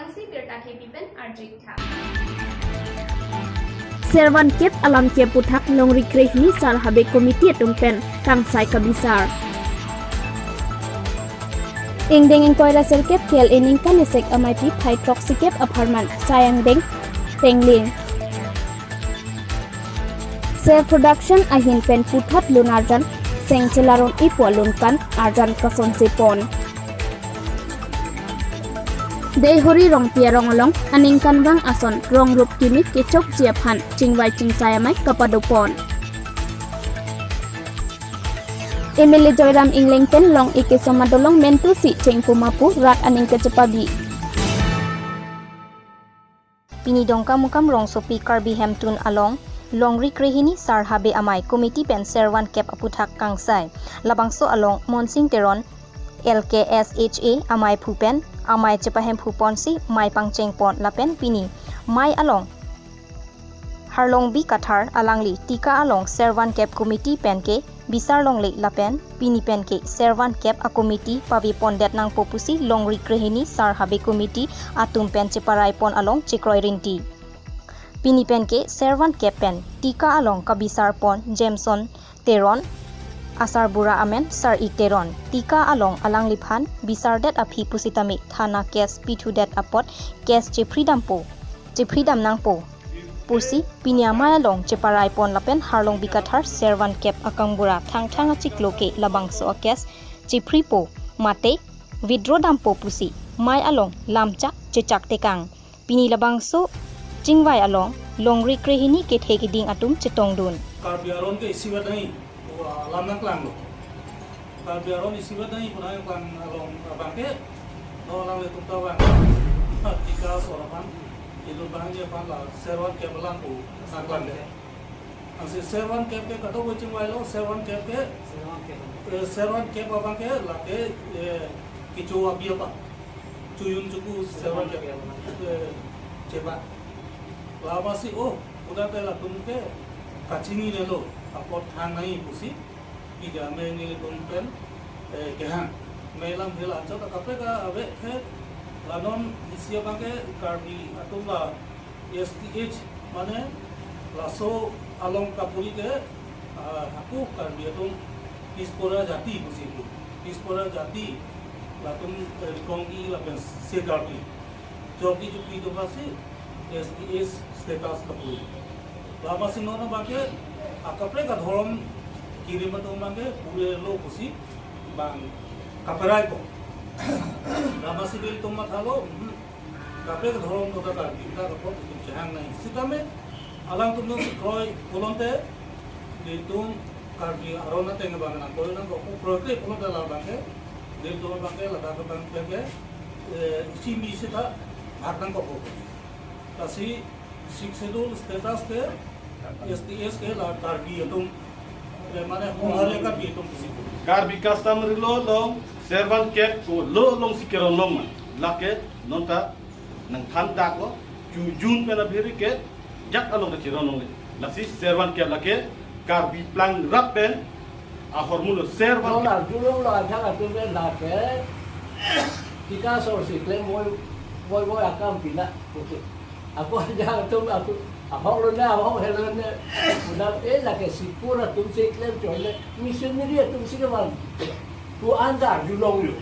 tangsi birta kepipen arjik tha. Serwan kep alam kep puthak long rikrehni sar habe komiti tungpen kangsai kabisar. Ingdeng ingkoira serkep kel iningkan isek amai pi hydroxykep apartment sayang deng tengling. Ser production ahin pen puthat lunarjan seng celaron ipo lunkan arjan kason sepon. Dei hori rong pia rong olong aningkan bang ason rong rup kimik kecok jiaphan cingwai cingsayamai kapadopon. Emily Joyram Inglington long ike somadolong mentu si cengpumapu rat aning kecepabi. Pini dongka mukam rong sopi karbi hemtun along long rikrehini sar habe amai komiti pen serwan kep aputhak kangsai labangso along monsing teron LKSHA amai phupen amai cepahem phuponsi mai pangchengpon lapen pini mai along harlong bi kathar alangli tika along servan kep komiti penke bisar long le lapen pini penke servan kep a komiti pavi pondet nang popusi long rikrehini sar habe komiti atum pen ceparai pon along chikroi rinti pini penke servan kep pen tika along kabisar pon Jameson teron asar bura amen sar iteron tika along alang liphan bisar det aphi pusitami thana kes pithu det apot kes che freedom nangpo pusi pinyama along che parai pon lapen harlong bikathar servan kep akang bura thang chikloke labangso kes che fripo mate withdraw dampo pusi mai along lamcha che chak tekang pini labangso chingwai along longri krehini ke thegiding atum chetong dun karbiaron ke isiwat nahi lamang klang lo karbiaron isiwat nahi punang klang along bangke no lang le tumta bang tika soraman itu bangnya pala serwan ke belang ku saklang de asi serwan ke kato ko chingwai lo serwan ke bangke lake kichu abia pa tuyun juku serwan ke ceba lama si udah telah tumke kacingi nelo apot hangai pusi ida mengi tumpen kehan melam hila aja tapi ka abe ke lanon isia bangke karbi atumba STH mane laso along kapuri ke aku karbi atum pispora jati pusi pispora jati latum rikongi lapen se karbi joki juki itu pasti STS status kapuri lama sinono bangke akapre ka dhorom kirim to bangke pure lo kusi bang kaparai ko lama sibil to mathalo kapre ka dhorom to ka kita ko jahang nai sitame alang tum no kroi kolonte ditung karbi arona teng bangana ko na ko prote kolonte la bangke del to bangke la ka bangke simi sita bhatang ko kasi schedule status ke STS ke la karbi atum mane honare ka bi atum kisi karbi customer lo servan kep ko lo long sikeron long lake nonta nang thanda ko jun pena biri ke jak along ke ron long la si servan kep lake karbi plan rapen a hormulo servan la julong la thang atum le la ke tika sor si klem boy akam pina aku aja tuh aku lo na abang helan na udah lah ke sipura tuh si klem coyle misioneri tuh si kawan tu anda julong yo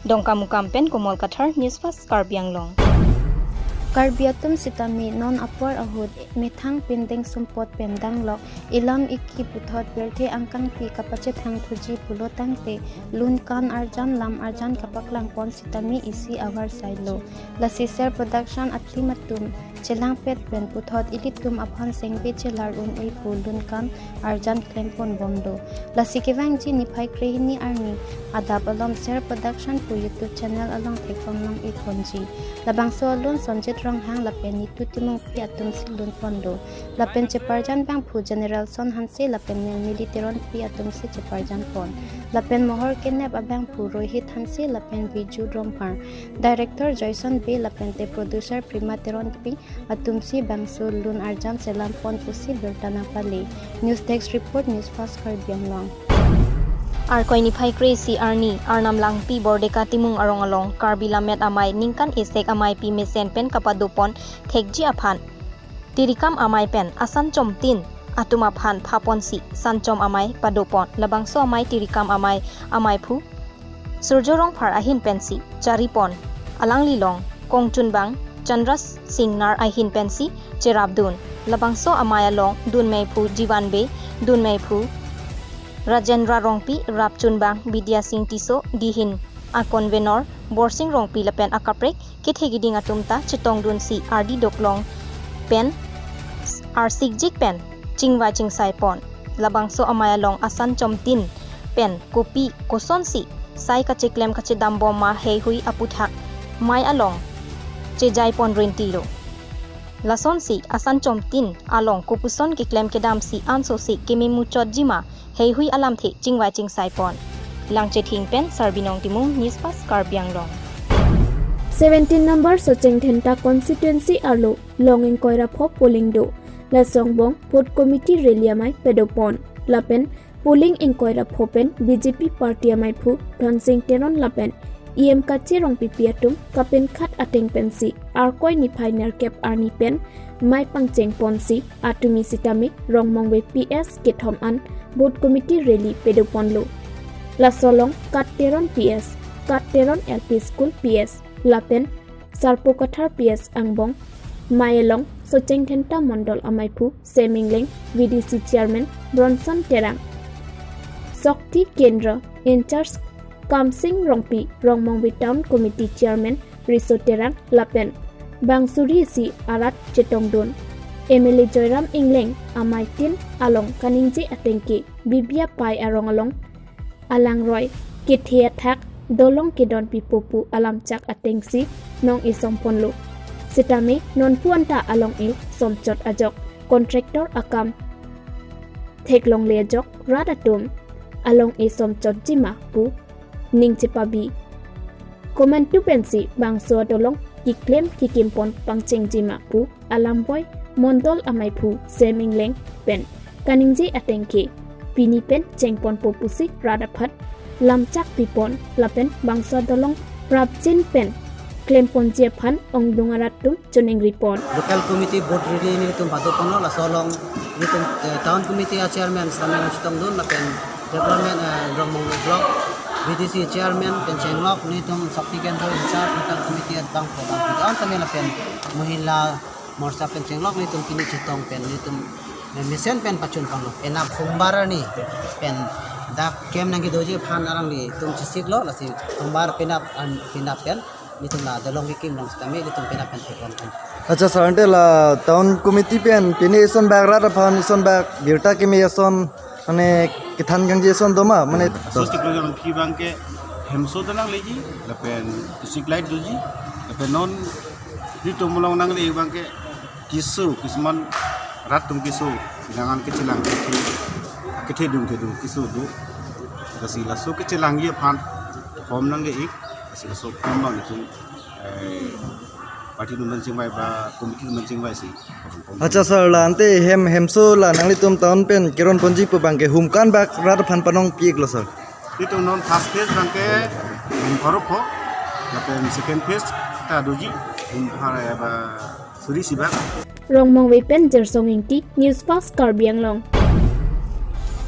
dongka mukampen komol kathar news fast karbiang long Karbiatum sitami non apor ahud methang pindeng sumpot pendang lok ilam iki puthot berte angkang pi kapache thang thuji pulo tangte lunkan arjan lam arjan kapaklang pon sitami isi awar sailo lasi ser production atlimatum chelang pet pen puthot ilitum aphan sengbe chelar un ei pulunkan arjan klempon bondo lasi kewang ji niphai krehini arni adap alom ser production pu youtube channel along thekong nam e khonji labang so lon sonjit rong hang lapen ni tutimong pi atum silun pondo lapen cheparjan bang phu general son hanse lapen militeron pi atum se cheparjan pon lapen mohor kenep abang phu rohit hanse lapen biju rompar director joyson b lapen te producer primateron pi atum si bang sulun arjan selam pon pusi bertana pali news desk report news fast karbiang long Arkoi ni phai kre si arni arnam langpi bordeka timung arong along karbila met amai ningkan isek amai pi mesen pen kapadupon thekji aphan tirikam amai pen asan chomtin atuma phan phapon si sanchom amai padupon labangso amai tirikam amai phu surjorong phar ahin pensi charipon alangli long kongchunbang chandras singnar ahin pensi cherabdun labangso amai along dunmei phu jiwanbe dunmei phu Rajendra Rongpi Rapchunbang Vidya Singh Tiso Dihin Akonvenor Borsing Rongpi Lapen Akaprek Kithegiding Atumta Chitongdun si RD Doklong Pen Arsigjik Pen Chingwa Chingsai Pon Labangso Amayalong Asan Chomtin Pen Kopi Kosonsi Sai Kachiklem Kachidambo Ma Heihui Aputhak Mai Along Chejai Pon Rintilo Lasonsi Asan Chomtin Along Kupuson Kiklem Kedam si Ansosi Kemimu Chodjima Hei hui alam the chingwai chingsai pon langche thing pen sarbinong timung nispas karbiang rong 17 number Socheng Thenta constituency arlo longeng koira phop polling do la songbong vote committee reliamai pedopon lapen polling in koira phopen BJP party amai phu dhonsing teron lapen em kachi rong pipiatum kapen khat ateng pensi arkoi ni final cap arni pen mai pangcheng ponsi atumi sitami rongmongwe PS kethom an vote committee rally pedoponlo la solong katteron PS katteron LP school PS lapen sarpokathar PS angbong mayelong Socheng Thenta mondol amaipu semingleng VDC chairman Bronson Terang Shakti Kendra in charge Kamsing Rongpi Rongmongwi town committee chairman Riso Terang lapen Bangsuri si arat Chetongdon MLA Joyram Ingleng Amaitin Along Kaningji Atengki Bibia Pai Arong Along Alang Roy Kithia Thak Dolong Kidon Pipopu Alam Chak Atengsi Nong Isomponlo Sitami Non Puanta Along Il Somchot Ajok Contractor Akam Theklong Lejok Radatum Along Isomchot Jima Pu Ningchipabi Komantu Pensi Bangso Dolong Kiklem Kikimpon Pangcheng Jima Pu Alam Boy Mondol Amaipu Semingleng Pen Kaningji Atengki Pini Pen Chengpon Popusi Radaphat Lamchak Pipon Lapen Bangsa Dolong Prabjin Pen Klempon Jephan Ongdungaratum Chuneng Ripon Local committee board really ni tum batu pono la solong ni tum town committee chairman Samen Chitongdun Lapen development Romong block VDC chairman Penchenglok ni tum Sakti Kendra in charge local committee at Bang Podang Pidan kami Lapen Mohila Morsa Penchenglok ni tum kini Chitong pen ni tum mesen pen pacun panglo enap khumbar ni pen dak kem nang doji phan arang li tum chisik lo la si khumbar penap pen ni tum la dalong kim long stame ni tum penap pen thekon अच्छा सर ला town committee pen पिने एसन बैग रा फान एसन बैग गिरटा के में एसन माने किथान गंग एसन दोमा माने सोस्ति प्रोग्राम की बांग के हेमसो दनांग लेजी लपेन सिक लाइट दोजी लपेन नॉन रि तो मुलांग नांग ले बांग के किसु किसमान रात तुम किसु jangan kecilang ke dung kisu du kasi laso kecilang ye phan hom nang le ik kasi laso hom nang itu parti nun singwai ba komiti nun singwai si अच्छा सर ला अंते हेमसो ला नांगली तुम टाउन पेन किरण पंजी प बांगे हुमकान बैग रा फान पनोंग पिक लो सर itu non first phase baंग के horop ho lapen second phase ta doji hara ba suri sibak Rongmongwe Pen Jersongingti News Fast Karbiang Long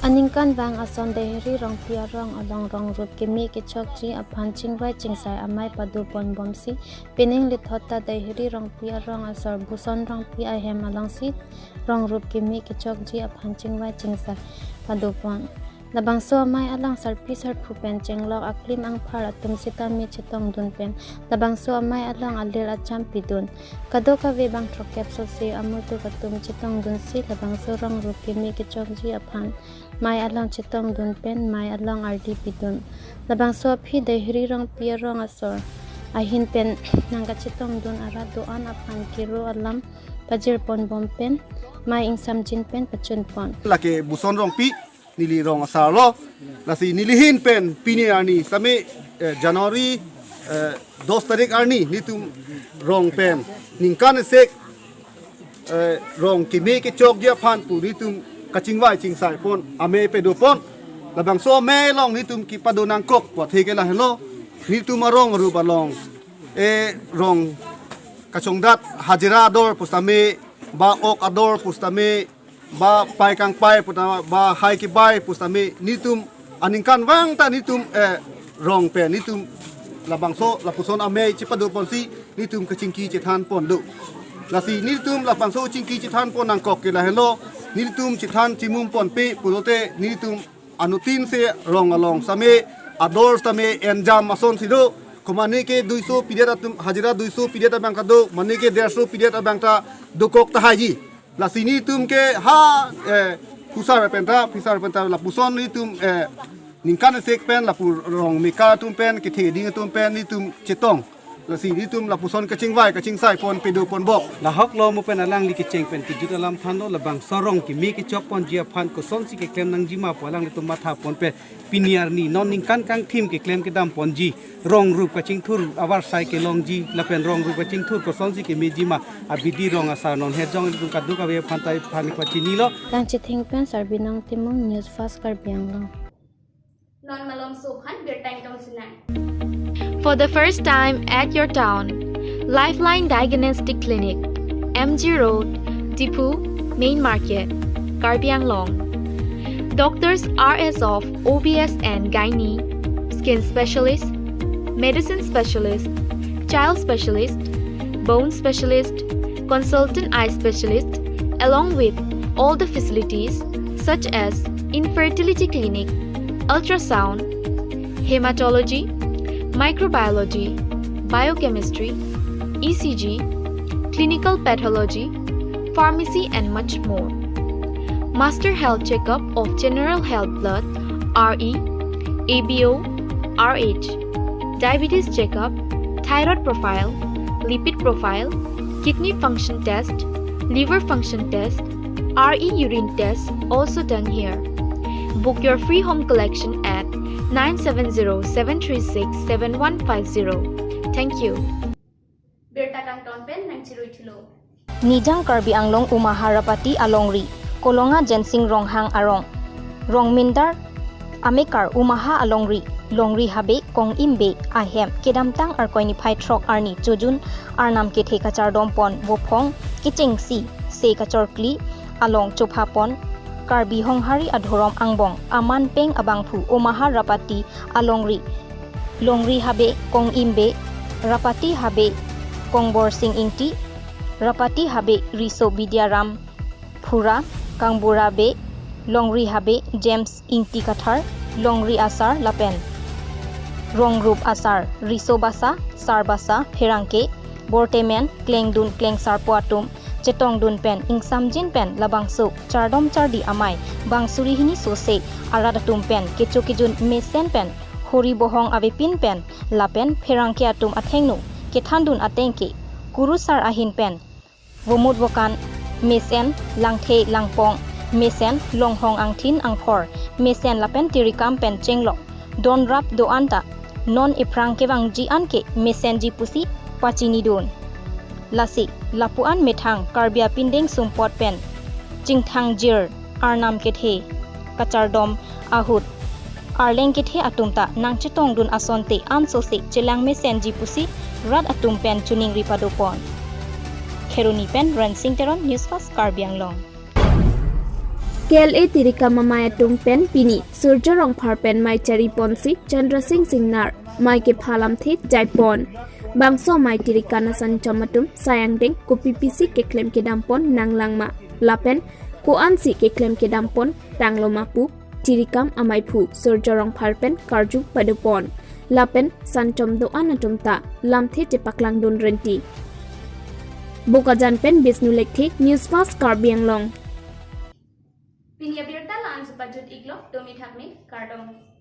Aningkan Wang Ason Dehri Rong Pia Rong Along Rong Rup Kimi Kichok Ji Aphan Chingwai Chingsai Amai Padupon Bomsi Pining Lithota Dehri Rong Pia Rong Asor Buson Rong Pia Hem Along Si Rong Rup Kimi Kichok Ji Aphan Chingwai Chingsai Padupon Labangso Amai Alang Sarpi Sarpu Pen Chenglok Aklim Ang Phar Atum Sitami Chitong Dun Pen Labangso Amai Alang Alir Acham Pidun Kadoka We Bang Trok Capsule Si Amutu Katum Chitong Dun Si Labangso Rong Rup Kimi Kichok Ji Aphan Mai Alang Chitong Dun Pen Mai Alang RD Pidun Labangso Phi Dehri Rong Pia Rong Asor Ahin Pen Nangka Chitong Dun Arado An Aphan Kiro Alam Pajir Pon Bom Pen Mai Ingsam Jin Pen Pachun Pon Lake Buson Rong Pi Nili Rong Asarlo Nasi Nilihin Pen Pini Arni Same January 2 tarik Arni Nitum Rong Pen Ningkan Sek Rong Kimi Ke Chok Dia Phan Pu Nitum Kachingwai Chingsai Pon Ame Pedopon labang so me long ni tum ki padu nang kok po theke la hello ni tum arong ru balong rong kachongdat hajira dor pustame ba ok ador pustame ba pai kang pai putama ba hai ki bai pustame ni tum aningkan wang ta ni tum rong pe ni tum labang so lapuson ame chipadu ponsi ni tum kachingki chithan pon du lasi ni tum labang so chingki chithan pon nang kok ke la hello ni tum chithan chimum pon pe pulote ni tum anutin se rong along same ador same enjam mason sido komane ke 200 pidet atum hajira 200 pidet abang kado mane ke 150 pidet abang ta dokok ta haji la sini tum ke ha pusar penta la puson ni tum ningkan sek pen la pur rong mika tum pen ke the ding tum pen ni tum chetong la sini tum la puson ka chingwai ka chingsai pon pedo pon bok la hok lo mo pen alang li ke cheng pen ki jut alam thano la bang sorong ki mi ki chok pon jia phan ko son si ke klem nang jima po alang tum matha pon pe piniar ni non ning kan kang thim ke klem ke dam pon ji rong rup ka ching thur awar sai ke long ji la pen rong rup ka ching thur ko son si ke mi jima abidi rong asa non he jong tum ka du ka we phan tai phan ko chini lo tang che thing pen sarbinang timong news fast Karbiang long Non Malom Subhan Birtang Tong Sinan. For the first time at your town, Lifeline Diagnostic Clinic, MG Road, Tipu, Main Market, Karbiang Long. Doctors RS of OBS and Gynae, Skin Specialist, Medicine Specialist, Child Specialist, Bone Specialist, Consultant Eye Specialist, along with all the facilities such as Infertility Clinic, Ultrasound, Hematology, Microbiology, Biochemistry, ECG, Clinical Pathology, Pharmacy and much more. Master Health Checkup of General Health Blood, RE, ABO, RH, Diabetes Checkup, Thyroid Profile, Lipid Profile, Kidney Function Test, Liver Function Test, RE Urine Test also done here. Book your free home collection at 970-736-7150. Thank you. Birtakang Tonpen Nang Chiruy Tulo. Nijang Karbi Anglong Umaharapati Alongri, Kolonga Jensing Ronghang Arong, Rongmindar Amekar Umaha Alongri, Longri Habe Kong Imbe Ahem, Kedamtang Arkoini Pai Trok Arni Chujun, Arnam Kethe Kachar Dompon, Wopong, Kiching Si, Se Kachor Kli, Along Chophapon, Karbi Honghari Adhorom Angbong, Aman Peng Abangpu, Omaha Rapati, Alongri, Longri Habe, Kong Imbe, Rapati Habe, Kong Borsing Inti, Rapati Habe, Riso Bidyaram, Pura, Kangbura Be, Longri Habe, James Inti Kathar, Longri Asar, Lapen, Rongrup Asar, Riso Basa, Sarbasa, Herangke, Bortemen, Klengdun, Kleng Sarpuatum, Chetong dun pen, ingsam jin pen, labang so, chardom chardi amai, bang surihini sose, aradatum pen, kechokijun mesen pen, hori bohong avepin pen, lapen, perangke atum athengnu, kethandun atengke, kurusar ahin pen, womud wokan, mesen, langthe langpong, mesen, longhong angthin angphor, mesen lapen tirikam pen chenglok, don rap do anta, non iprangke bang ji anke, mesen ji pusi, pachini dun. Lasi, Lapuan Methang, Karbia Pinding Sumpot Pen, Jingthang Jir, Arnam Kethe, Kachardom, Ahut, Arleng Kethe Atumta, Nang Chetong Dun Asonte, Ansose, Chelang Mesen Jipusi, Rad Atum Pen Tuning Ripadopon. Keruni Pen, Ransing Teron, Newsfast Karbiang Long. KLA Tirika Mamaya Tung Pen Pini, Surja Rong Par Pen Mai Chari Ponsi, Chandra Singh Singnar, Mai Ke Phalam Thit Jaipon. Bangso mai tirikana san chamatum sayang deng ko PPC ke klem ke dampon nang langma lapen ko ansi ke klem ke dampon tanglo mapu tirikam amai phu surjarong pharpen karju padupon lapen san chom do anatum ta lamthe te paklang don renti bokajan pen bisnu lekthi news fast Karbiang Long Pinya Birta Lan Supajut Iglok Domi Thakmi Kardong.